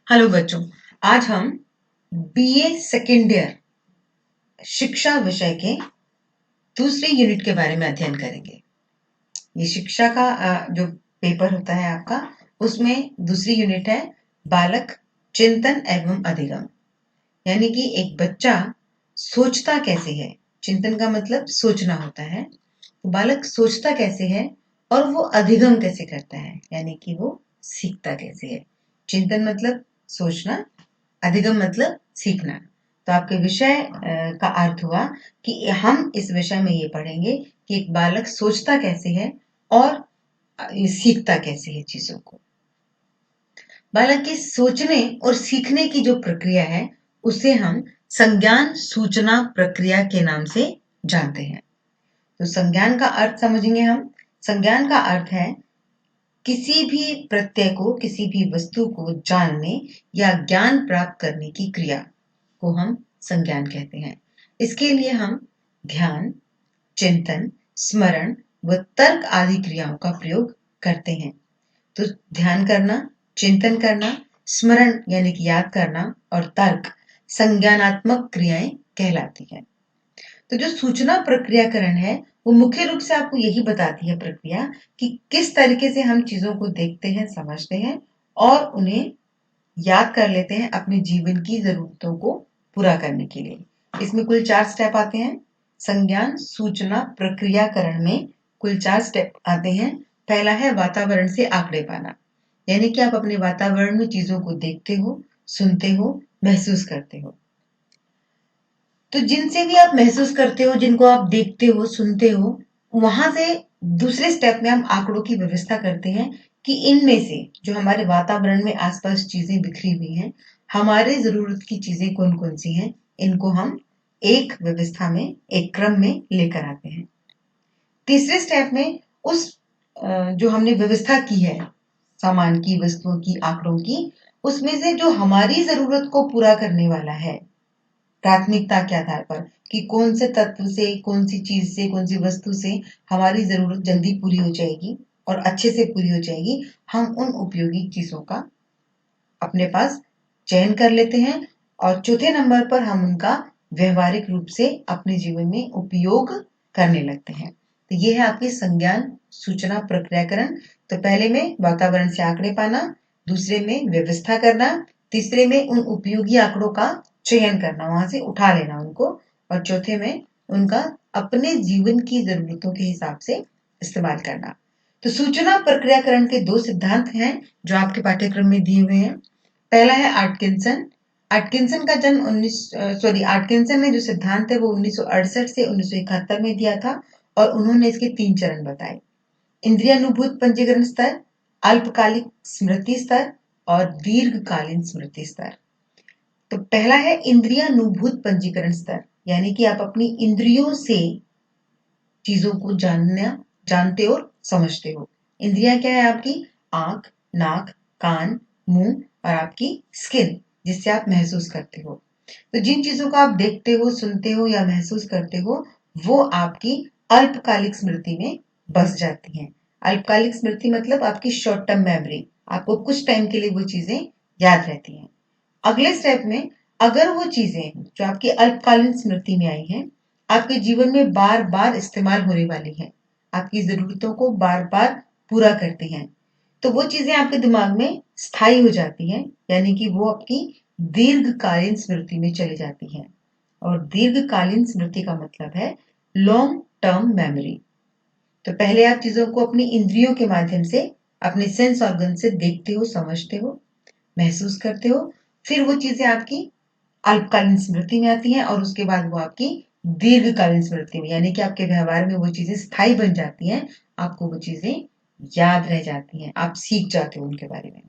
Hello बच्चों, आज हम बीए सेकेंड ईयर शिक्षा विषय के दूसरे यूनिट के बारे में अध्ययन करेंगे। ये शिक्षा का जो पेपर होता है आपका, उसमें दूसरी यूनिट है बालक चिंतन एवं अधिगम। यानी कि एक बच्चा सोचता कैसे है। चिंतन का मतलब सोचना होता है। तो बालक सोचता कैसे है और वो अधिगम कैसे करता है, यानी कि वो सीखता कैसे है। चिंतन मतलब सोचना, अधिगम मतलब सीखना। तो आपके विषय का अर्थ हुआ कि हम इस विषय में ये पढ़ेंगे कि एक बालक सोचता कैसे है और सीखता कैसे है चीजों को। बालक के सोचने और सीखने की जो प्रक्रिया है उसे हम संज्ञान सूचना प्रक्रिया के नाम से जानते हैं। तो संज्ञान का अर्थ समझेंगे हम। संज्ञान का अर्थ है किसी भी प्रत्यय को, किसी भी वस्तु को जानने या ज्ञान प्राप्त करने की क्रिया को हम संज्ञान कहते हैं। इसके लिए हम ध्यान, चिंतन, स्मरण व तर्क आदि क्रियाओं का प्रयोग करते हैं। तो ध्यान करना, चिंतन करना, स्मरण यानी कि याद करना और तर्क संज्ञानात्मक क्रियाएं कहलाती हैं। तो जो सूचना प्रक्रियाकरण है वो मुख्य रूप से आपको यही बताती है प्रक्रिया कि किस तरीके से हम चीजों को देखते हैं, समझते हैं और उन्हें याद कर लेते हैं अपने जीवन की जरूरतों को पूरा करने के लिए। इसमें कुल 4 स्टेप आते हैं। संज्ञान सूचना प्रक्रियाकरण में कुल 4 स्टेप आते हैं। पहला है वातावरण से आंकड़े पाना, यानी कि आप अपने वातावरण में चीजों को देखते हो, सुनते हो, महसूस करते हो। तो जिनसे भी आप महसूस करते हो, जिनको आप देखते हो, सुनते हो, वहां से दूसरे स्टेप में हम आंकड़ों की व्यवस्था करते हैं कि इनमें से जो हमारे वातावरण में आसपास चीजें बिखरी हुई हैं, हमारे जरूरत की चीजें कौन कौन सी हैं, इनको हम एक व्यवस्था में, एक क्रम में लेकर आते हैं। तीसरे स्टेप में उस जो हमने व्यवस्था की है सामान की, वस्तुओं की, आंकड़ों की, उसमें से जो हमारी जरूरत को पूरा करने वाला है प्राथमिकता के आधार पर कि कौन से तत्व से, कौन सी चीज से, कौन सी वस्तु से हमारी जरूरत जल्दी पूरी हो जाएगी और अच्छे से पूरी हो जाएगी, हम उन उपयोगी चीजों का अपने पास चयन कर लेते हैं और चौथे नंबर पर हम उनका व्यवहारिक रूप से अपने जीवन में उपयोग करने लगते हैं। तो ये है आपकी संज्ञान सूचना प्रक्रियाकरण। तो पहले में वातावरण से आंकड़े पाना, दूसरे में व्यवस्था करना, तीसरे में उन उपयोगी आंकड़ों का चयन करना, वहां से उठा लेना उनको, और चौथे में उनका अपने जीवन की जरूरतों के हिसाब से इस्तेमाल करना। तो सूचना प्रक्रियाकरण के 2 सिद्धांत हैं जो आपके पाठ्यक्रम में दिए हुए हैं। पहला है आटकिंसन। आटकिंसन का जन्म आटकिंसन ने जो सिद्धांत है वो 1968 से 1971 में दिया था और उन्होंने इसके 3 चरण बताए। इंद्रियानुभूत पंजीकरण स्तर, अल्पकालिक स्मृति स्तर और दीर्घकालीन स्मृति स्तर। तो पहला है इंद्रियानुभूत पंजीकरण स्तर, यानी कि आप अपनी इंद्रियों से चीजों को जानते और समझते हो। इंद्रियां क्या है आपकी? आंख, नाक, कान, मुंह और आपकी स्किन, जिससे आप महसूस करते हो। तो जिन चीजों को आप देखते हो, सुनते हो या महसूस करते हो, वो आपकी अल्पकालिक स्मृति में बस जाती हैं। अल्पकालिक स्मृति मतलब आपकी शॉर्ट टर्म मेमोरी, आपको कुछ टाइम के लिए वो चीजें याद रहती हैं। अगले स्टेप में अगर वो चीजें जो आपकी अल्पकालीन स्मृति में आई हैं आपके जीवन में बार बार इस्तेमाल होने वाली हैं, आपकी जरूरतों को बार बार पूरा करती हैं, तो वो चीजें आपके दिमाग में स्थायी हो जाती हैं, यानी कि वो आपकी दीर्घकालीन स्मृति में चली जाती हैं। और दीर्घकालीन स्मृति का मतलब है लॉन्ग टर्म मेमोरी। तो पहले आप चीजों को अपनी इंद्रियों के माध्यम से, अपने सेंस ऑर्गन से देखते हो, समझते हो, महसूस करते हो, फिर वो चीजें आपकी अल्पकालीन स्मृति में आती हैं और उसके बाद वो आपकी दीर्घकालीन स्मृति में, यानी कि आपके व्यवहार में वो चीजें स्थायी बन जाती हैं, आपको वो चीजें याद रह जाती हैं, आप सीख जाते हो उनके बारे में।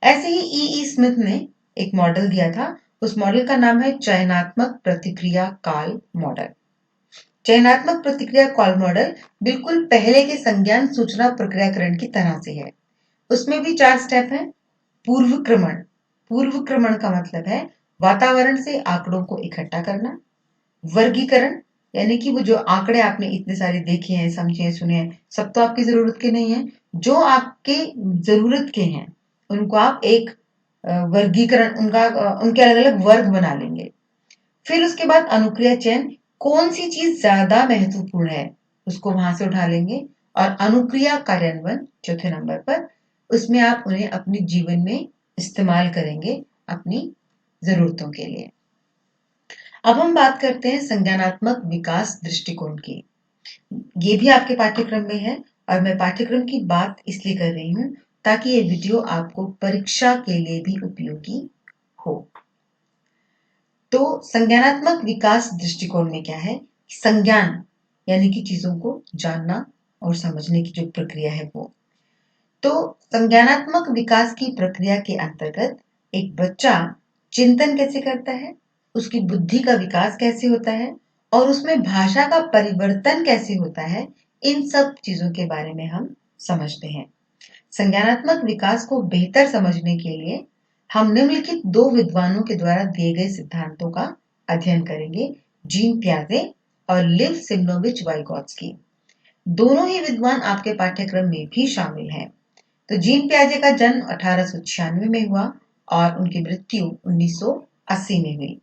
ऐसे ही ई स्मिथ ने एक मॉडल दिया था, उस मॉडल का नाम है चयनात्मक प्रतिक्रिया काल मॉडल। चयनात्मक प्रतिक्रिया काल मॉडल बिल्कुल पहले के संज्ञान सूचना प्रक्रियाकरण की तरह से है। उसमें भी 4 स्टेप हैं। पूर्वक्रमण। पूर्वक्रमण का मतलब है वातावरण से आंकड़ों को इकट्ठा करना। वर्गीकरण, यानी कि वो जो आंकड़े आपने इतने सारे देखे हैं, समझे हैं, सुने हैं, सब तो आपकी जरूरत के नहीं है। जो आपके जरूरत के हैं उनको आप एक वर्गीकरण उनके अलग अलग वर्ग बना लेंगे। फिर उसके बाद अनुक्रिया चयन, कौन सी चीज ज्यादा महत्वपूर्ण है उसको वहां से उठा लेंगे। और अनुक्रिया कार्यान्वयन चौथे नंबर पर, उसमें आप उन्हें अपने जीवन में इस्तेमाल करेंगे अपनी जरूरतों के लिए। अब हम बात करते हैं संज्ञानात्मक विकास दृष्टिकोण की। ये भी आपके पाठ्यक्रम में है और मैं पाठ्यक्रम की बात इसलिए कर रही हूं ताकि ये वीडियो आपको परीक्षा के लिए भी उपयोगी हो। तो संज्ञानात्मक विकास दृष्टिकोण में क्या है, संज्ञान यानी कि चीजों को जानना और समझने की जो प्रक्रिया है वो। तो संज्ञानात्मक विकास की प्रक्रिया के अंतर्गत एक बच्चा चिंतन कैसे करता है, उसकी बुद्धि का विकास कैसे होता है और उसमें भाषा का परिवर्तन कैसे होता है, इन सब चीजों के बारे में हम समझते हैं। संज्ञानात्मक विकास को बेहतर समझने के लिए हम निम्नलिखित दो विद्वानों के द्वारा दिए गए सिद्धांतों का अध्ययन करेंगे, जीन पियाजे और लिव सिमनोविच वाइगोत्स्की। दोनों ही विद्वान आपके पाठ्यक्रम में भी शामिल हैं। तो जीन पियाजे का जन्म 1896 में हुआ और उनकी मृत्यु 1980 में हुई।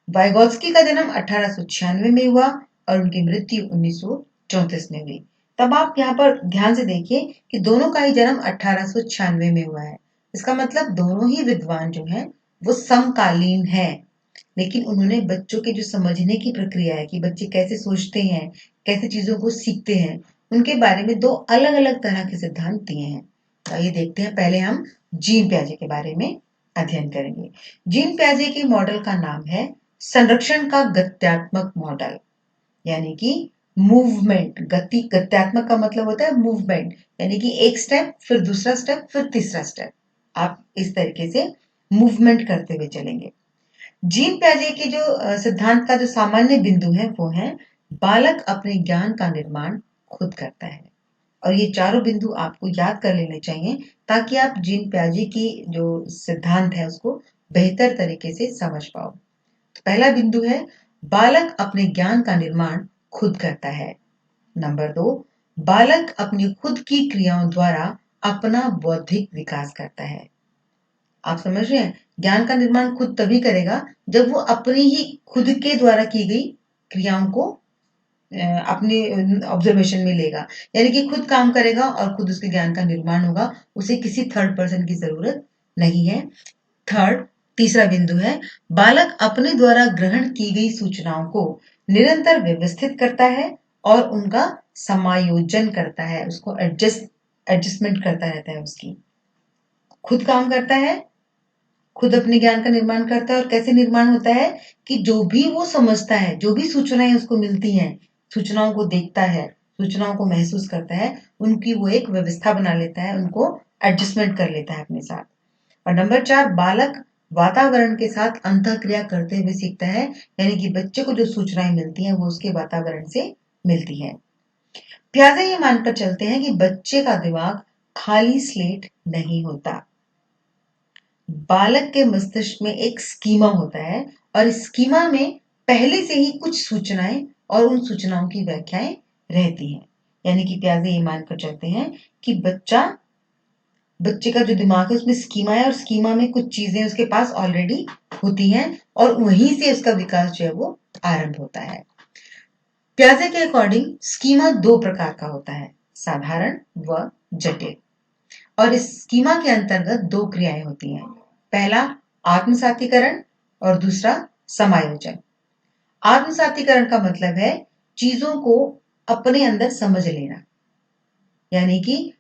वाइगोत्स्की का जन्म 1896 में हुआ और उनकी मृत्यु 1934 में हुई। तब आप यहाँ पर ध्यान से देखिए कि दोनों का ही जन्म 1896 में हुआ है। इसका मतलब दोनों ही विद्वान जो हैं वो समकालीन हैं, लेकिन उन्होंने बच्चों के जो समझने की प्रक्रिया है कि बच्चे कैसे सोचते हैं, कैसे चीजों को सीखते हैं, उनके बारे में दो अलग अलग तरह के सिद्धांत दिए हैं। तो आइए देखते हैं, पहले हम जीन पियाजे के बारे में अध्ययन करेंगे। जीन पियाजे के मॉडल का नाम है संरक्षण का गत्यात्मक मॉडल, यानी कि मूवमेंट। गत्यात्मक का मतलब होता है मूवमेंट, यानी कि एक स्टेप फिर दूसरा स्टेप फिर तीसरा स्टेप, आप इस तरीके से मूवमेंट करते हुए चलेंगे। जीन पियाजे के जो सिद्धांत का जो सामान्य बिंदु है वो है बालक अपने ज्ञान का निर्माण खुद करता है। और ये चारों बिंदु आपको याद कर लेने चाहिए ताकि आप जीन पियाजे की जो सिद्धांत है उसको बेहतर तरीके से समझ पाओ। तो पहला बिंदु है बालक अपने ज्ञान का निर्माण खुद करता है। नंबर 2, बालक अपनी खुद की क्रियाओं द्वारा अपना बौद्धिक विकास करता है। आप समझ रहे हैं, ज्ञान का निर्माण खुद तभी करेगा जब वो अपनी ही खुद के द्वारा की गई क्रियाओं को अपने ऑब्जर्वेशन में लेगा, यानी कि खुद काम करेगा और खुद उसके ज्ञान का निर्माण होगा, उसे किसी थर्ड पर्सन की जरूरत नहीं है। तीसरा बिंदु है बालक अपने द्वारा ग्रहण की गई सूचनाओं को निरंतर व्यवस्थित करता है और उनका समायोजन करता है, उसको एडजस्टमेंट करता रहता है। उसकी खुद काम करता है, खुद अपने ज्ञान का निर्माण करता है। और कैसे निर्माण होता है कि जो भी वो समझता है, जो भी सूचनाएं उसको मिलती हैं, सूचनाओं को देखता है, सूचनाओं को महसूस करता है, उनकी वो एक व्यवस्था बना लेता है, उनको एडजस्टमेंट कर लेता है अपने साथ। और नंबर 4, बालक वातावरण के साथ अंतःक्रिया करते हुए सीखता है, यानी कि बच्चे को जो सूचनाएं मिलती हैं वो उसके वातावरण से मिलती हैं। पियाजे ये मानकर चलते हैं कि बच्चे का दिमाग खाली स्लेट नहीं होता। बालक के मस्तिष्क में एक स्कीमा होता है और इस स्कीमा में पहले से ही कुछ सूचनाएं और उन सूचनाओं की व्याख्याएं रहती हैं। यानी कि पियाजे ये मानकर चलते हैं कि बच्चे का जो दिमाग है उसमें स्कीमा है और स्कीमा में कुछ चीजें उसके पास ऑलरेडी होती हैं और वहीं से उसका विकास जो है वो आरंभ होता है। पियाजे के अकॉर्डिंग स्कीमा दो प्रकार का होता है, साधारण व जटिल। और इस स्कीमा के अंतर्गत दो क्रियाएं होती हैं, पहला आत्मसातीकरण और दूसरा समायोजन। आत्मसातीकरण का मतलब है चीजों को अपने अंदर समझ लेना, यानी कि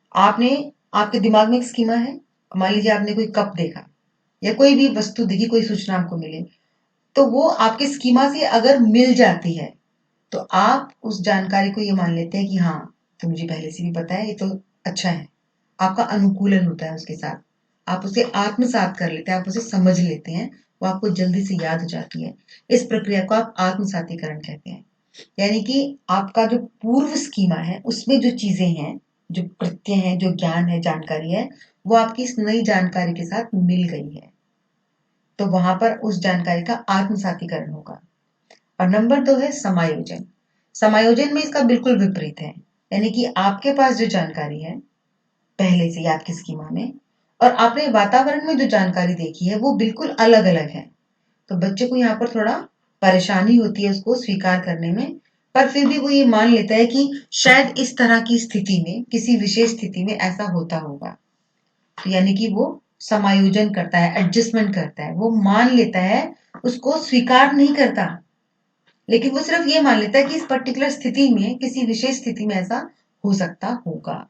आपके दिमाग में एक स्कीमा है, मान लीजिए आपने कोई कप देखा या कोई भी वस्तु देखी, कोई सूचना आपको मिली, तो वो आपके स्कीमा से अगर मिल जाती है तो आप उस जानकारी को ये मान लेते हैं कि हाँ, तो मुझे पहले से भी पता है, ये तो अच्छा है। आपका अनुकूलन होता है उसके साथ, आप उसे आत्मसात कर लेते हैं, आप उसे समझ लेते हैं, वो आपको जल्दी से याद हो जाती है। इस प्रक्रिया को आप आत्मसातीकरण कहते हैं। यानी कि आपका जो पूर्व स्कीमा है उसमें जो चीजें हैं, जो कृत्य हैं, जो ज्ञान है, जानकारी है, वो आपकी इस नई जानकारी के साथ मिल गई है, तो वहां पर उस जानकारी का आत्मसातीकरण होगा। और नंबर 2 है समायोजन। समायोजन में इसका बिल्कुल विपरीत है, यानी कि आपके पास जो जानकारी है पहले से आपकी स्कीमा में, और आपने वातावरण में जो जानकारी देखी है वो बिल्कुल अलग अलग है। तो बच्चे को यहाँ पर थोड़ा परेशानी होती है उसको स्वीकार करने में, पर फिर भी वो ये मान लेता है कि शायद इस तरह की स्थिति में, किसी विशेष स्थिति में ऐसा होता होगा। तो यानी कि वो समायोजन करता है, एडजस्टमेंट करता है, वो मान लेता है, उसको स्वीकार नहीं करता, लेकिन वो सिर्फ ये मान लेता है कि इस पर्टिकुलर स्थिति में, किसी विशेष स्थिति में ऐसा हो सकता होगा।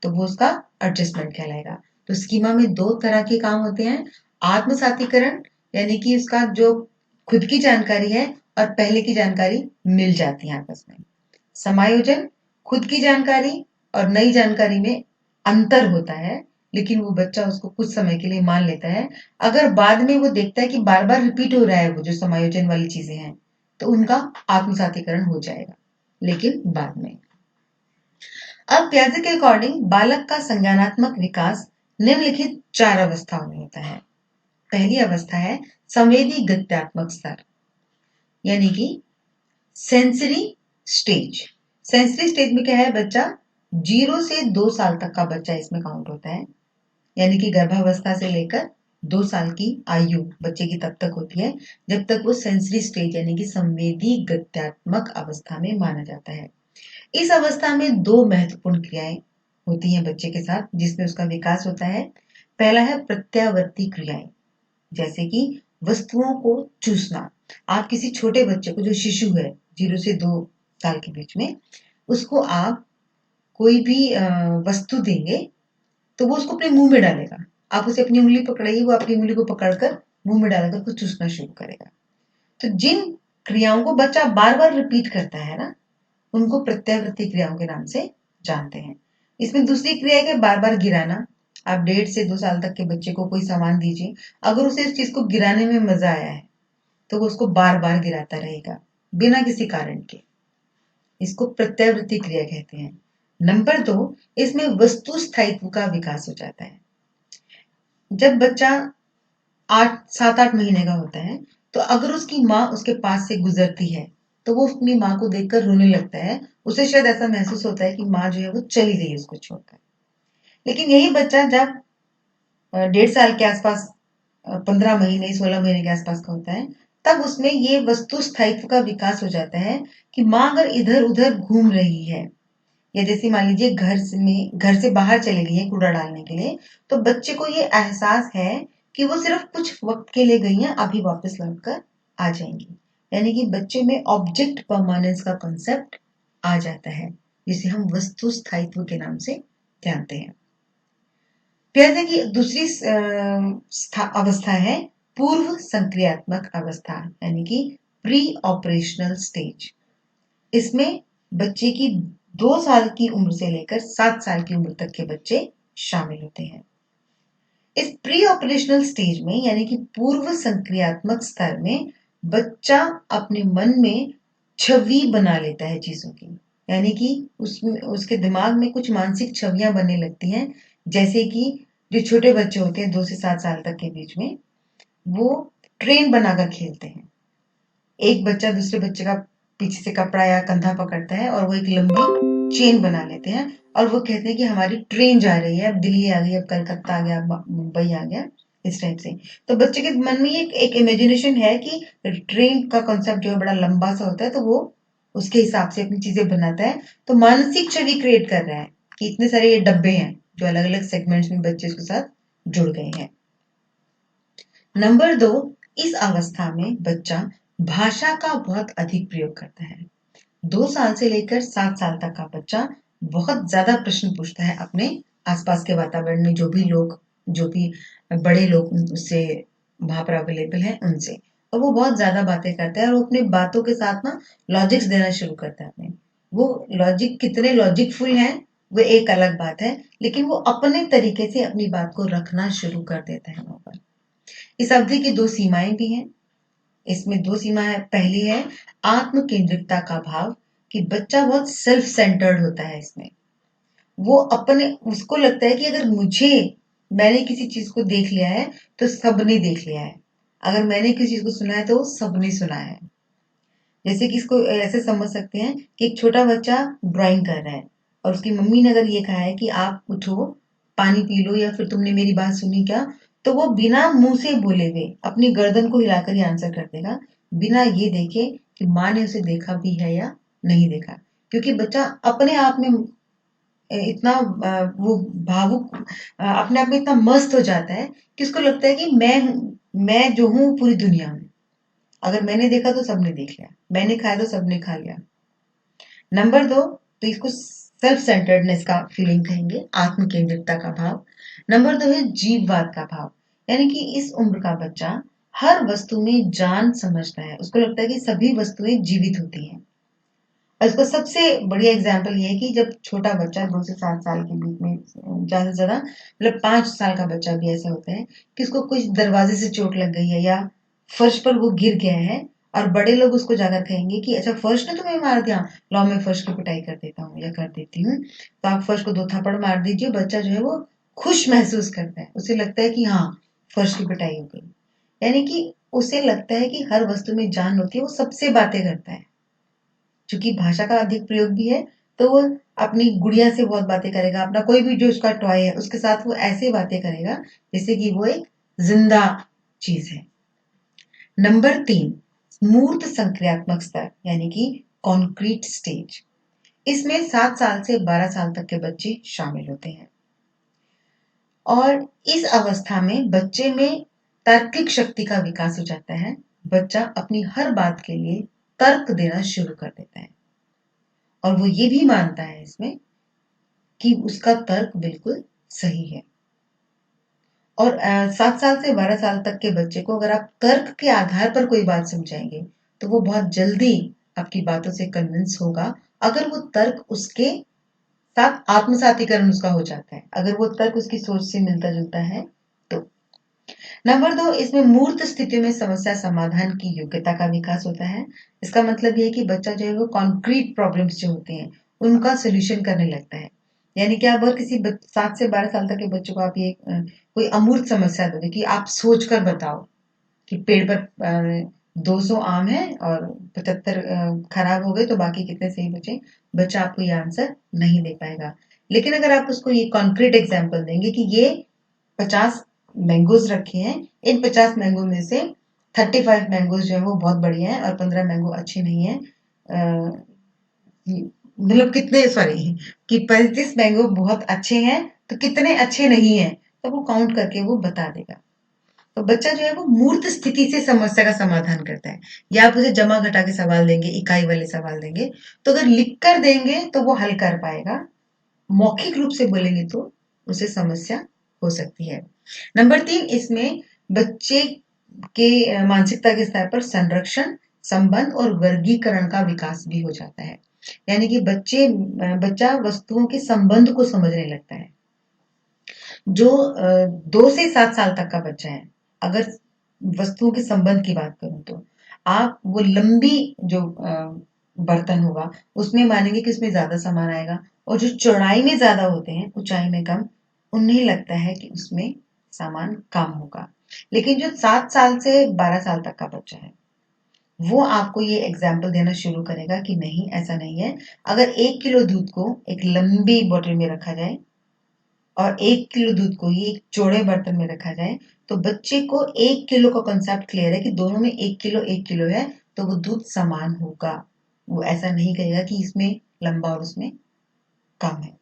तो वो उसका एडजस्टमेंट कहलाएगा। तो स्कीमा में दो तरह के काम होते हैं, आत्मसातीकरण यानी कि उसका जो खुद की जानकारी है और पहले की जानकारी मिल जाती है आपस में। समायोजन, खुद की जानकारी और नई जानकारी में अंतर होता है, लेकिन वो बच्चा उसको कुछ समय के लिए मान लेता है। अगर बाद में वो देखता है कि बार बार रिपीट हो रहा है वो जो समायोजन वाली चीजें हैं, तो उनका आत्मसातीकरण हो जाएगा, लेकिन बाद में। अब प्याजे के अकॉर्डिंग बालक का संज्ञानात्मक विकास निम्नलिखित 4 अवस्थाओं में होता है। पहली अवस्था है संवेदी गत्यात्मक स्तर, यानी कि सेंसरी स्टेज। सेंसरी स्टेज में क्या है, बच्चा 0 से 2 साल तक का बच्चा इसमें काउंट होता है, यानी कि गर्भावस्था से लेकर 2 साल की आयु बच्चे की तब तक होती है जब तक वो सेंसरी स्टेज यानी कि संवेदी गत्यात्मक अवस्था में माना जाता है। इस अवस्था में 2 महत्वपूर्ण क्रियाएं होती हैं बच्चे के साथ जिसमें उसका विकास होता है। पहला है प्रत्यावर्ती क्रियाएं, जैसे कि वस्तुओं को चूसना। आप किसी छोटे बच्चे को, जो शिशु है 0 से 2 साल के बीच में, उसको आप कोई भी वस्तु देंगे तो वो उसको अपने मुंह में डालेगा। आप उसे अपनी उंगली पकड़ाइए, वो अपनी उंगली को पकड़कर मुंह में डालकर उसको चूसना शुरू करेगा। तो जिन क्रियाओं को बच्चा बार बार रिपीट करता है ना, उनको प्रत्यावर्ती क्रियाओं के नाम से जानते हैं। इसमें दूसरी क्रिया है कि बार बार गिराना। आप 1.5 से 2 साल तक के बच्चे को कोई सामान दीजिए, अगर उसे उस चीज को गिराने में मजा आया है तो वो उसको बार बार गिराता रहेगा बिना किसी कारण के। इसको प्रत्यावर्ती क्रिया कहते हैं। नंबर 2, इसमें वस्तु स्थायित्व का विकास हो जाता है। जब बच्चा 7-8 महीने का होता है तो अगर उसकी माँ उसके पास से गुजरती है तो वो अपनी माँ को देखकर रोने लगता है। उसे शायद ऐसा महसूस होता है कि माँ जो है वो चली गई उसको छोड़कर। लेकिन यही बच्चा जब 1.5 साल के आसपास, 15 महीने 16 महीने के आसपास का होता है, तब उसमें ये वस्तु स्थायित्व का विकास हो जाता है कि माँ अगर इधर उधर घूम रही है, या जैसे मान लीजिए घर से बाहर चले गई है कूड़ा डालने के लिए, तो बच्चे को ये एहसास है कि वो सिर्फ कुछ वक्त के लिए गई हैं, अभी वापस लौट कर आ जाएंगी। यानी कि बच्चे में ऑब्जेक्ट परमानेंस का कॉन्सेप्ट आ जाता है, जिसे हम वस्तु स्थायित्व के नाम से जानते हैं। प्याजे की दूसरी अवस्था है पूर्व संक्रियात्मक अवस्था, यानी कि प्री ऑपरेशनल स्टेज। इसमें बच्चे की 2 साल की उम्र से लेकर 7 साल की उम्र तक के बच्चे शामिल होते हैं। इस प्री ऑपरेशनल स्टेज में, यानी कि पूर्व संक्रियात्मक स्तर में, बच्चा अपने मन में छवि बना लेता है चीजों की, यानी कि उसमें उसके दिमाग में कुछ मानसिक छवियां बनने लगती हैं। जैसे कि जो छोटे बच्चे होते हैं 2 से 7 साल तक के बीच में, वो ट्रेन बनाकर खेलते हैं। एक बच्चा दूसरे बच्चे का पीछे से कपड़ा या कंधा पकड़ता है और वो एक लंबी चेन बना लेते हैं और वो कहते हैं कि हमारी ट्रेन जा रही है, अब दिल्ली आ गई, अब कलकत्ता आ गया, अब मुंबई आ गया, इस टाइप से। तो बच्चे के मन में एक इमेजिनेशन है कि ट्रेन का कॉन्सेप्ट जो है बड़ा लंबा सा होता है, तो वो उसके हिसाब से अपनी चीजें बनाता है। तो मानसिक छवि क्रिएट कर रहा है कि इतने सारे ये डब्बे हैं जो अलग अलग सेगमेंट्स में बच्चे उसके साथ जुड़ गए हैं। नंबर 2, इस अवस्था में बच्चा भाषा का बहुत अधिक प्रयोग करता है। 2 साल से लेकर 7 साल तक का बच्चा बहुत ज्यादा प्रश्न पूछता है अपने आसपास के वातावरण में, जो भी बड़े लोग उससे वहां पर अवेलेबल हैं उनसे, और वो बहुत ज्यादा बातें करता है और वो अपने बातों के साथ ना लॉजिक्स देना शुरू करता है अपने। वो लॉजिक कितने लॉजिकफुल हैं वो एक अलग बात है, लेकिन वो अपने तरीके से अपनी बात को रखना शुरू कर देता है वहां पर। इस अवधि की 2 सीमाएं भी हैं। इसमें 2 सीमाएं, पहली है आत्म केंद्रितता का भाव, कि बच्चा बहुत सेल्फ सेंटर्ड होता है इसमें। वो अपने, उसको लगता है कि अगर मैंने किसी चीज को देख लिया है तो सबने देख लिया है, अगर मैंने किसी चीज को सुना है तो सबने सुना है। जैसे कि इसको ऐसे समझ सकते हैं कि एक छोटा बच्चा ड्राइंग कर रहा है और उसकी मम्मी ने अगर ये कहा है कि आप उठो पानी पी लो या फिर तुमने मेरी बात सुनी क्या, तो वो बिना मुंह से बोले हुए अपनी गर्दन को हिलाकर ही आंसर कर देगा, बिना ये देखे कि माँ ने उसे देखा भी है या नहीं देखा। क्योंकि बच्चा अपने आप में इतना वो भावुक, अपने आप में इतना मस्त हो जाता है कि उसको लगता है कि मैं जो हूँ पूरी दुनिया में, अगर मैंने देखा तो सबने देख लिया, मैंने खाया तो सबने खा लिया। नंबर 2, तो इसको सेल्फ सेंटर्डनेस का फीलिंग कहेंगे, आत्म केंद्रितता का भाव। नंबर 2 है जीववाद का भाव, यानी कि इस उम्र का बच्चा हर वस्तु में जान समझता है, उसको लगता है कि सभी वस्तुएं जीवित होती हैं। और इसका सबसे बढ़िया एग्जाम्पल ये है कि जब छोटा बच्चा 2 से 7 साल के बीच में, ज्यादा से ज्यादा मतलब 5 साल का बच्चा भी ऐसा होता है कि उसको कुछ दरवाजे से चोट लग गई है या फर्श पर वो गिर गया है, और बड़े लोग उसको जाकर कहेंगे कि अच्छा फर्श ने तुम्हें मार दिया, लाओ मैं फर्श की पिटाई कर देता हूँ या कर देती हूँ, तो आप फर्श को 2 थप्पड़ मार दीजिए। बच्चा जो है वो खुश महसूस करता है, उसे लगता है कि हाँ फर्श की पिटाई हो गई, यानी कि उसे लगता है कि हर वस्तु में जान होती है, वो सबसे बातें करता है। चूंकि भाषा का अधिक प्रयोग भी है, तो वो अपनी गुड़िया से बहुत बातें करेगा, अपना कोई भी जो उसका टॉय है उसके साथ वो ऐसे बातें करेगा जैसे कि वो एक जिंदा चीज है। नंबर 3, मूर्त संक्रियात्मक स्तर, यानी कि कॉन्क्रीट स्टेज। इसमें 7 साल से 12 साल तक के बच्चे शामिल होते हैं, और इस अवस्था में बच्चे में तार्किक शक्ति का विकास हो जाता है। बच्चा अपनी हर बात के लिए तर्क देना शुरू कर देता है, और वो ये भी मानता है इसमें कि उसका तर्क बिल्कुल सही है। और 7 साल से 12 साल तक के बच्चे को अगर आप तर्क के आधार पर कोई बात समझाएंगे तो वो बहुत जल्दी आपकी बातों से कन्विंस होगा, अगर वो तर्क उसके साथ आत्मसातीकरण उसका हो जाता है, अगर वो तर्क उसकी सोच से मिलता जुलता है तो। नंबर 2, इसमें मूर्त स्थितियों में समस्या समाधान की योग्यता का विकास होता है। इसका मतलब यह है कि बच्चा जो है वो कॉन्क्रीट प्रॉब्लम्स जो होते हैं उनका सोल्यूशन करने लगता है। यानी कि आप अगर किसी 7 से 12 साल तक के बच्चों को आप ये कोई अमूर्त समस्या दोगे कि आप सोच कर बताओ कि पेड़ पर 200 आम है और 75 खराब हो गए तो बाकी कितने सही बचे, बच्चा आपको ये आंसर नहीं दे पाएगा। लेकिन अगर आप उसको ये कॉन्क्रीट एग्जाम्पल देंगे कि ये 50 मैंगोज रखे हैं, इन 50 मैंगो में से 35 मैंगोज जो है वो बहुत बढ़िया है और 15 मैंगो अच्छे नहीं है, मतलब कितने, सॉरी, कि 35 मैंगो बहुत अच्छे हैं तो कितने अच्छे नहीं हैं, तो वो काउंट करके वो बता देगा। तो बच्चा जो है वो मूर्त स्थिति से समस्या का समाधान करता है। या आप उसे जमा घटा के सवाल देंगे, इकाई वाले सवाल देंगे, तो अगर लिख कर देंगे तो वो हल कर पाएगा, मौखिक रूप से बोलेंगे तो उसे समस्या हो सकती है। नंबर 3, इसमें बच्चे के मानसिकता के स्तर पर संरक्षण, संबंध और वर्गीकरण का विकास भी हो जाता है। यानी कि बच्चा वस्तुओं के संबंध को समझने लगता है। जो 2 से 7 साल तक का बच्चा है, अगर वस्तुओं के संबंध की बात करूं तो आप वो लंबी जो बर्तन होगा उसमें मानेंगे कि उसमें ज्यादा सामान आएगा, और जो चौड़ाई में ज्यादा होते हैं ऊंचाई में कम, उन्हें लगता है कि उसमें सामान कम होगा। लेकिन जो 7 साल से 12 साल तक का बच्चा है वो आपको ये एग्जाम्पल देना शुरू करेगा कि नहीं ऐसा नहीं है। अगर 1 किलो दूध को एक लंबी बोतल में रखा जाए और 1 किलो दूध को ही एक चौड़े बर्तन में रखा जाए, तो बच्चे को 1 किलो का कॉन्सेप्ट क्लियर है कि दोनों में 1 किलो है, तो वो दूध समान होगा। वो ऐसा नहीं कहेगा कि इसमें लंबा और उसमें कम है,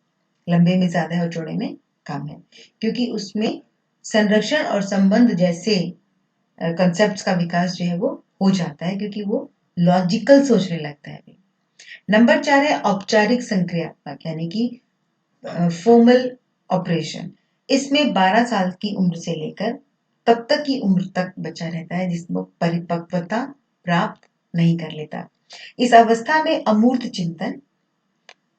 लंबे में ज्यादा है और चौड़े में कम है, क्योंकि उसमें संरक्षण और संबंध जैसे कंसेप्ट का विकास जो है वो हो जाता है, क्योंकि वो लॉजिकल सोचने लगता है। नंबर 4 है औपचारिक संक्रियात्मक, यानी कि फॉर्मल ऑपरेशन। इसमें 12 साल की उम्र से लेकर तब तक की उम्र तक बचा रहता है जिसमें परिपक्वता प्राप्त नहीं कर लेता। इस अवस्था में अमूर्त चिंतन,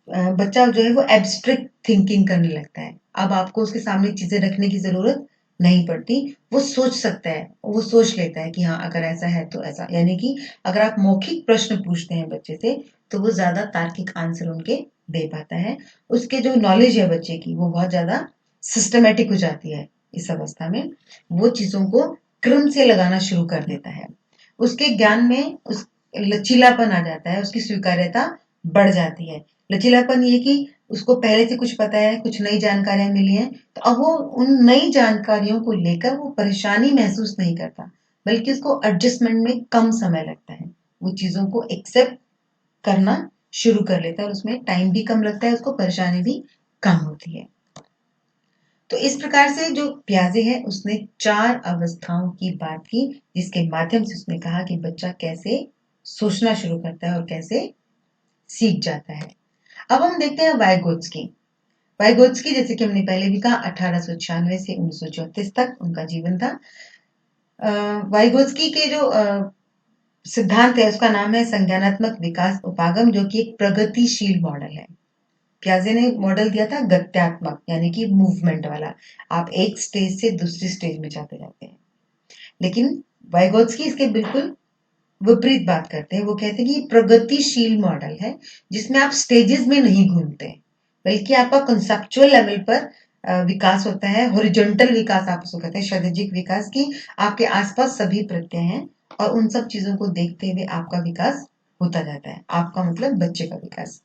बच्चा जो है वो एब्स्ट्रैक्ट थिंकिंग करने लगता है। अब आपको उसके सामने चीजें रखने की जरूरत नहीं पड़ती, वो सोच सकता है, वो सोच लेता है कि हाँ अगर ऐसा है तो ऐसा। यानी कि अगर आप मौखिक प्रश्न पूछते हैं बच्चे से तो वो ज्यादा तार्किक आंसर उनके दे पाता है। उसके जो नॉलेज है बच्चे की वो बहुत ज्यादा सिस्टमेटिक हो जाती है। इस अवस्था में वो चीजों को क्रम से लगाना शुरू कर देता है, उसके ज्ञान में उस लचीलापन आ जाता है, उसकी स्वीकार्यता बढ़ जाती है। लचीलापन ये कि उसको पहले से कुछ पता है, कुछ नई जानकारियां मिली हैं, तो अब वो उन नई जानकारियों को लेकर वो परेशानी महसूस नहीं करता, बल्कि उसको एडजस्टमेंट में कम समय लगता है। वो चीजों को एक्सेप्ट करना शुरू कर लेता है और उसमें टाइम भी कम लगता है, उसको परेशानी भी कम होती है। तो इस प्रकार से जो प्याजे है उसने 4 अवस्थाओं की बात की, जिसके माध्यम से उसने कहा कि बच्चा कैसे सोचना शुरू करता है और कैसे सीख जाता है। अब हम देखते हैं वाइगोत्स्की। वाइगोत्स्की, जैसे कि हमने पहले भी कहा, 1896 से 1934 तक उनका जीवन था। वाइगोत्स्की के जो सिद्धांत है उसका नाम है संज्ञानात्मक विकास उपागम, जो कि एक प्रगतिशील मॉडल है। प्याजे ने मॉडल दिया था गत्यात्मक, यानी कि मूवमेंट वाला, आप एक स्टेज से दूसरी स्टेज में जाते जाते हैं। लेकिन वाइगोत्स्की इसके बिल्कुल विपरीत बात करते हैं। वो कहते हैं कि प्रगतिशील मॉडल है, जिसमें आप स्टेजेस में नहीं घूमते, बल्कि आपका कंसेप्चुअल लेवल पर विकास होता है। हॉरिजॉन्टल विकास आप उसको कहते हैं, क्षैतिजिक विकास की आपके आसपास सभी प्रत्यय हैं और उन सब चीजों को देखते हुए आपका विकास होता जाता है। आपका मतलब बच्चे का विकास।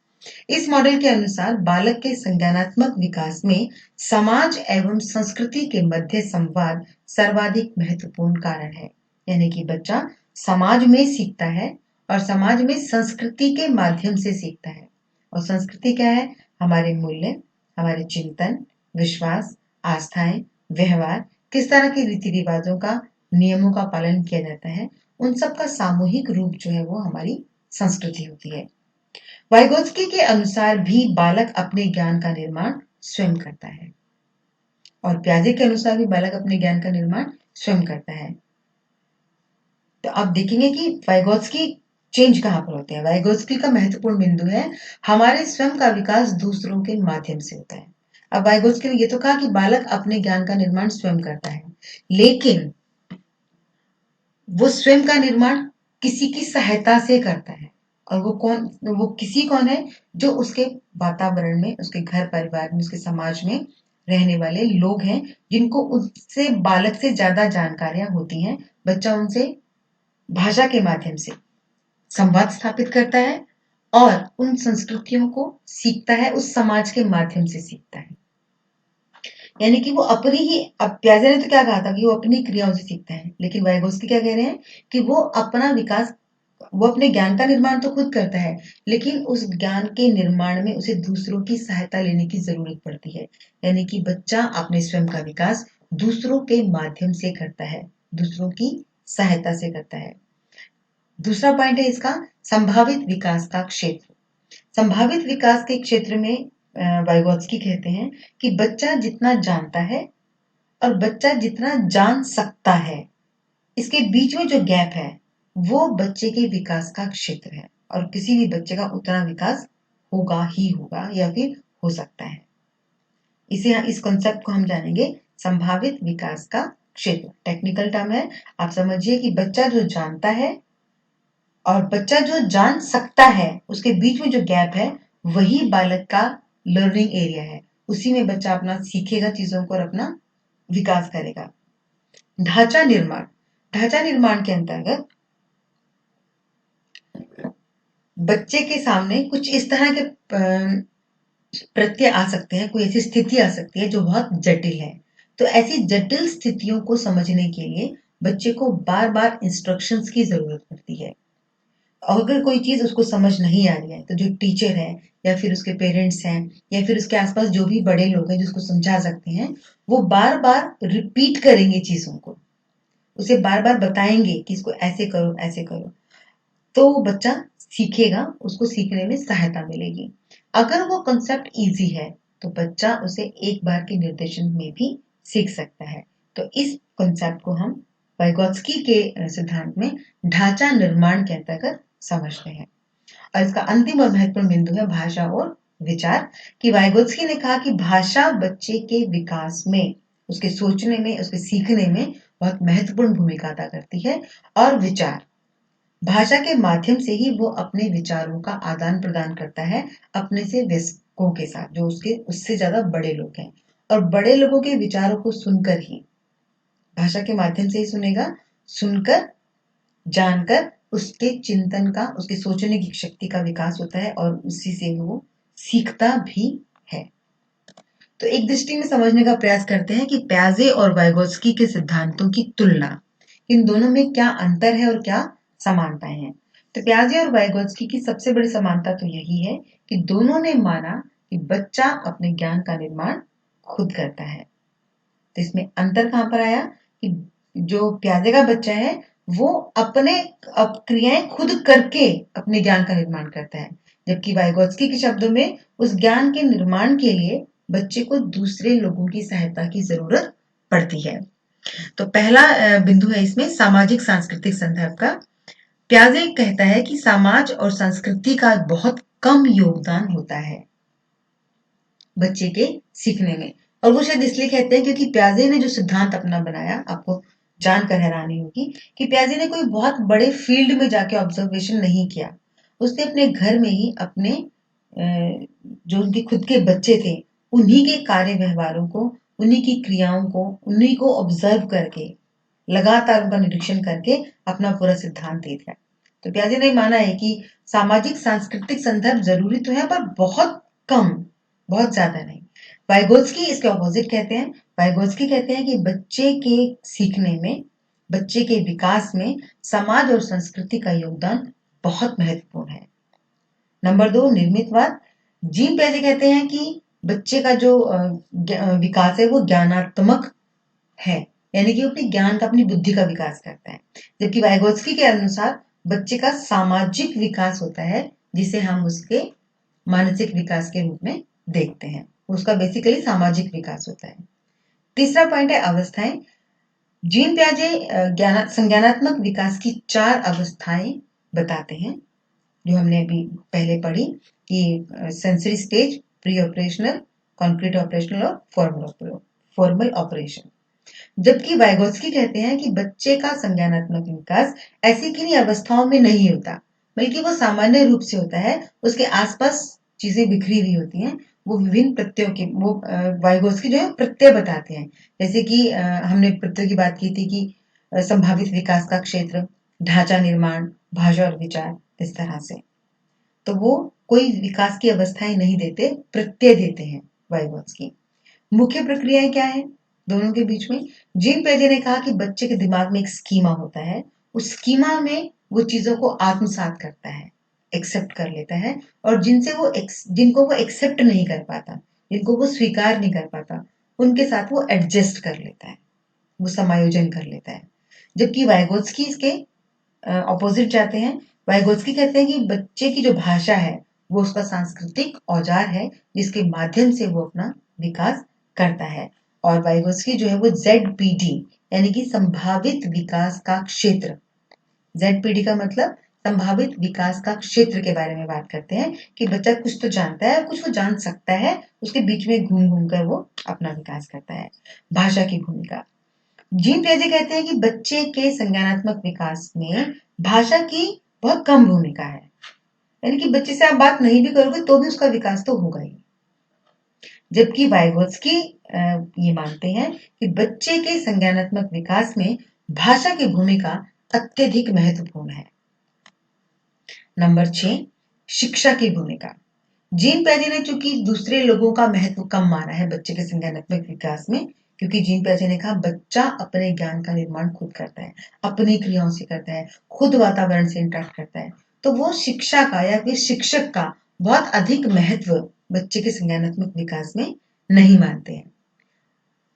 इस मॉडल के अनुसार बालक के संज्ञानात्मक विकास में समाज एवं संस्कृति के मध्य संवाद सर्वाधिक महत्वपूर्ण कारण है। यानी कि बच्चा समाज में सीखता है और समाज में संस्कृति के माध्यम से सीखता है। और संस्कृति क्या है? हमारे मूल्य, हमारे चिंतन, विश्वास, आस्थाएं, व्यवहार, किस तरह के रीति रिवाजों का, नियमों का पालन किया जाता है, उन सब का सामूहिक रूप जो है वो हमारी संस्कृति होती है। वाइगोत्स्की के अनुसार भी बालक अपने ज्ञान का निर्माण स्वयं करता है और प्याजे के अनुसार भी बालक अपने ज्ञान का निर्माण स्वयं करता है। तो आप देखेंगे कि वाइगोत्स्की चेंज कहां पर होते हैं। वाइगोत्स्की का महत्वपूर्ण बिंदु है हमारे स्वयं का विकास दूसरों के माध्यम से होता है। अब वाइगोत्स्की ने ये तो कहा कि बालक अपने ज्ञान का निर्माण स्वयं करता है, लेकिन वो स्वयं का निर्माण किसी की सहायता से करता है। और वो किसी कौन है? जो उसके वातावरण में, उसके घर परिवार में, उसके समाज में रहने वाले लोग हैं, जिनको उससे बालक से ज्यादा जानकारियां होती हैं। बच्चा उनसे भाषा के माध्यम से संवाद स्थापित करता है और उन संस्कृतियों को सीखता है, उस समाज के माध्यम से सीखता है। यानी कि वो अपनी ही, अब प्याजे ने तो क्या कहा था कि वो अपनी क्रियाओं से सीखता है, लेकिन वाइगोत्स्की क्या कह रहे हैं कि वो अपना विकास, वो अपने ज्ञान का निर्माण तो खुद करता है, लेकिन उस ज्ञान के निर्माण में उसे दूसरों की सहायता लेने की जरूरत पड़ती है। यानी कि बच्चा अपने स्वयं का विकास दूसरों के माध्यम से करता है, दूसरों की सहायता से करता है। दूसरा पॉइंट है इसका, संभावित विकास का क्षेत्र। संभावित विकास के क्षेत्र में वाइगोत्स्की कहते हैं कि बच्चा जितना जानता है और बच्चा जितना जान सकता है, इसके बीच में जो गैप है वो बच्चे के विकास का क्षेत्र है। और किसी भी बच्चे का उतना विकास होगा ही होगा या फिर हो सकता है। इस कॉन्सेप्ट को हम जानेंगे, संभावित विकास का क्षेत्र। टेक्निकल टर्म है, आप समझिए कि बच्चा जो जानता है और बच्चा जो जान सकता है, उसके बीच में जो गैप है वही बालक का लर्निंग एरिया है। उसी में बच्चा अपना सीखेगा चीजों को और अपना विकास करेगा। ढांचा निर्माण। ढांचा निर्माण के अंतर्गत बच्चे के सामने कुछ इस तरह के प्रत्यय आ सकते हैं, कोई ऐसी स्थिति आ सकती है जो बहुत जटिल है। तो ऐसी जटिल स्थितियों को समझने के लिए बच्चे को बार बार इंस्ट्रक्शंस की जरूरत पड़ती है। अगर कोई चीज उसको समझ नहीं आ रही है तो जो टीचर है या फिर उसके पेरेंट्स हैं या फिर उसके आसपास जो भी बड़े लोग हैं जिसको समझा सकते हैं, वो बार बार रिपीट करेंगे चीजों को, उसे बार बार बताएंगे कि इसको ऐसे करो ऐसे करो, तो वो बच्चा सीखेगा, उसको सीखने में सहायता मिलेगी। अगर वो कंसेप्ट इजी है तो बच्चा उसे एक बार के निर्देशन में भी सीख सकता है। तो इस कंसेप्ट को हम वाइगोत्स्की के सिद्धांत में ढांचा निर्माण के अंतर्गत समझते हैं। और इसका अंतिम और महत्वपूर्ण बिंदु है भाषा और विचार। कि वाइगोत्स्की ने कहा कि भाषा बच्चे के विकास में, उसके सोचने में, उसके सीखने में बहुत महत्वपूर्ण भूमिका अदा करती है। और विचार, भाषा के माध्यम से ही वो अपने विचारों का आदान प्रदान करता है अपने से वयस्कों के साथ, जो उससे ज्यादा बड़े लोग हैं। और बड़े लोगों के विचारों को सुनकर ही, भाषा के माध्यम से ही सुनेगा, सुनकर, जानकर उसके चिंतन का, उसके सोचने की शक्ति का विकास होता है और उसी से वो सीखता भी तो एक दृष्टि में समझने का प्रयास करते हैं कि प्याजे और वाइगोत्स्की के सिद्धांतों की तुलना, इन दोनों में क्या अंतर है और क्या समानताएं हैं। तो प्याजे और वाइगोत्स्की की सबसे बड़ी समानता तो यही है कि दोनों ने माना कि बच्चा अपने ज्ञान का निर्माण खुद करता है। तो इसमें अंतर कहां पर आया कि जो प्याजे का बच्चा है वो अपने क्रियाएं खुद करके अपने ज्ञान का निर्माण करता है, जबकि वाइगोत्स्की के शब्दों में उस ज्ञान के निर्माण के लिए बच्चे को दूसरे लोगों की सहायता की जरूरत पड़ती है। तो पहला बिंदु है इसमें सामाजिक सांस्कृतिक संदर्भ का। प्याजे कहता है कि समाज और संस्कृति का बहुत कम योगदान होता है बच्चे के सीखने में, और वो शायद इसलिए कहते हैं क्योंकि प्याजे ने जो सिद्धांत अपना बनाया, आपको जानकर हैरानी होगी कि प्याजे ने कोई बहुत बड़े फील्ड में जाके ऑब्जर्वेशन नहीं किया। उसने अपने घर में ही अपने जो उनके खुद के बच्चे थे उन्हीं के कार्य व्यवहारों को, उन्हीं की क्रियाओं को, उन्हीं को ऑब्जर्व करके, लगातार उनका निरीक्षण करके अपना पूरा सिद्धांत दे दिया। तो प्याजे ने माना है कि सामाजिक सांस्कृतिक संदर्भ जरूरी तो है पर बहुत कम, बहुत ज्यादा नहीं। वाइगोत्स्की इसके ऑपोजिट कहते हैं। वाइगोत्स्की कहते हैं कि बच्चे के सीखने में, बच्चे के विकास में समाज और संस्कृति का योगदान बहुत महत्वपूर्ण है। नंबर 2, निर्मितवाद। जीन प्याजे कहते हैं कि बच्चे का जो विकास है वो ज्ञानात्मक है, यानी कि वो अपने ज्ञान का, अपनी बुद्धि का विकास करता है, जबकि वाइगोत्स्की के अनुसार बच्चे का सामाजिक विकास होता है जिसे हम उसके मानसिक विकास के रूप में देखते हैं। उसका बेसिकली सामाजिक विकास होता है। तीसरा पॉइंट है अवस्थाएं। जीन प्याजे संज्ञानात्मक विकास की 4 अवस्थाएं बताते हैं जो हमने अभी पहले पढ़ी कि sensory stage, pre operational, concrete operational और फॉर्मल ऑपरेशन। जबकि वाइगोत्स्की कहते हैं कि बच्चे का संज्ञानात्मक विकास ऐसी किन्हीं अवस्थाओं में नहीं होता, बल्कि वो सामान्य रूप से होता है। उसके आसपास चीजें बिखरी हुई होती हैं, वो विभिन्न प्रत्ययों के, वो वाइगोत्स्की जो है प्रत्यय बताते हैं। जैसे कि हमने प्रत्यय की बात की थी कि संभावित विकास का क्षेत्र, ढांचा निर्माण, भाषा और विचार, इस तरह से। तो वो कोई विकास की अवस्थाएं नहीं देते, प्रत्यय देते हैं वाइगोत्स्की। मुख्य प्रक्रियाएं क्या है दोनों के बीच में? जीन प्याजे ने कहा कि बच्चे के दिमाग में एक स्कीमा होता है, उस स्कीमा में वो चीजों को आत्मसात करता है, एक्सेप्ट कर लेता है, और जिनको वो एक्सेप्ट नहीं कर पाता, जिनको वो स्वीकार नहीं कर पाता, उनके साथ वो एडजस्ट कर लेता है, वो समायोजन कर लेता है। जबकि वाइगोत्स्की इसके ऑपोजिट जाते हैं। वाइगोत्स्की कहते हैं कि बच्चे की जो भाषा है वो उसका सांस्कृतिक औजार है जिसके माध्यम से वो अपना विकास करता है। और वाइगोत्स्की जो है वो ZPD यानी कि संभावित विकास का क्षेत्र, ZPD का मतलब संभावित विकास का क्षेत्र के बारे में बात करते हैं कि बच्चा कुछ तो जानता है और कुछ वो जान सकता है, उसके बीच में घूम घूम कर वो अपना विकास करता है। भाषा की भूमिका। जीन प्याजे कहते हैं कि बच्चे के संज्ञानात्मक विकास में भाषा की बहुत कम भूमिका है, यानी कि बच्चे से आप बात नहीं भी करोगे तो भी उसका विकास तो होगा ही। जबकि वाइगोत्स्की ये मानते हैं कि बच्चे के संज्ञानात्मक विकास में भाषा की भूमिका अत्यधिक महत्वपूर्ण है। नंबर 6, शिक्षा की भूमिका। जीन प्याजे ने चूंकि दूसरे लोगों का महत्व कम माना है बच्चे के संज्ञानात्मक विकास में, क्योंकि जीन प्याजे ने कहा बच्चा अपने ज्ञान का निर्माण खुद करता है, अपनी क्रियाओं से करता है, खुद वातावरण से इंटरेक्ट करता है, तो वो शिक्षा का या फिर शिक्षक का बहुत अधिक महत्व बच्चे के संज्ञानात्मक विकास में नहीं मानते हैं।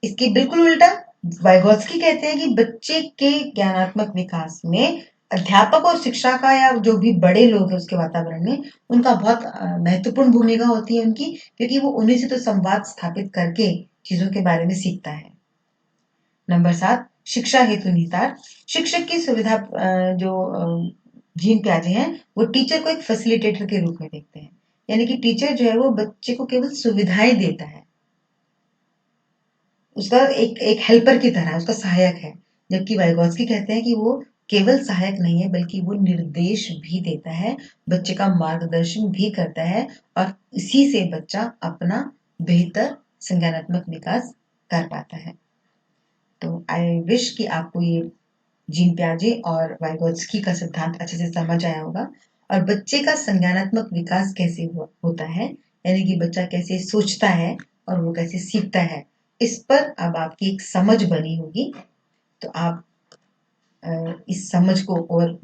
इसके बिल्कुल उल्टा वाइगोत्स्की कहते हैं कि बच्चे के ज्ञानात्मक विकास में अध्यापक और शिक्षा का या जो भी बड़े लोग हैं उसके वातावरण में उनका बहुत महत्वपूर्ण भूमिका होती है उनकी, क्योंकि वो उन्हीं से तो संवाद स्थापित करके चीजों के बारे में सीखता है। नंबर 7, शिक्षा हेतु निहितार्थ। शिक्षक की सुविधा जो जीन प्याजे हैं वो टीचर को एक फैसिलिटेटर के रूप में देखते हैं, यानी कि टीचर जो है वो बच्चे को केवल सुविधाएं देता है, उसका एक हेल्पर की तरह, उसका सहायक है। जबकि वाइगोत्स्की कहते हैं कि वो केवल सहायक नहीं है बल्कि वो निर्देश भी देता है, बच्चे का मार्गदर्शन भी करता है, और इसी से बच्चा अपना बेहतर संज्ञानात्मक विकास कर पाता है। तो आई विश कि आपको ये जीन प्याजे और वाइगोत्स्की का सिद्धांत अच्छे से समझ आया होगा, और बच्चे का संज्ञानात्मक विकास कैसे होता है, यानी कि बच्चा कैसे सोचता है, और वो कैसे सीखता है, इस पर अब आपकी एक समझ बनी होगी। तो आप इस समझ को और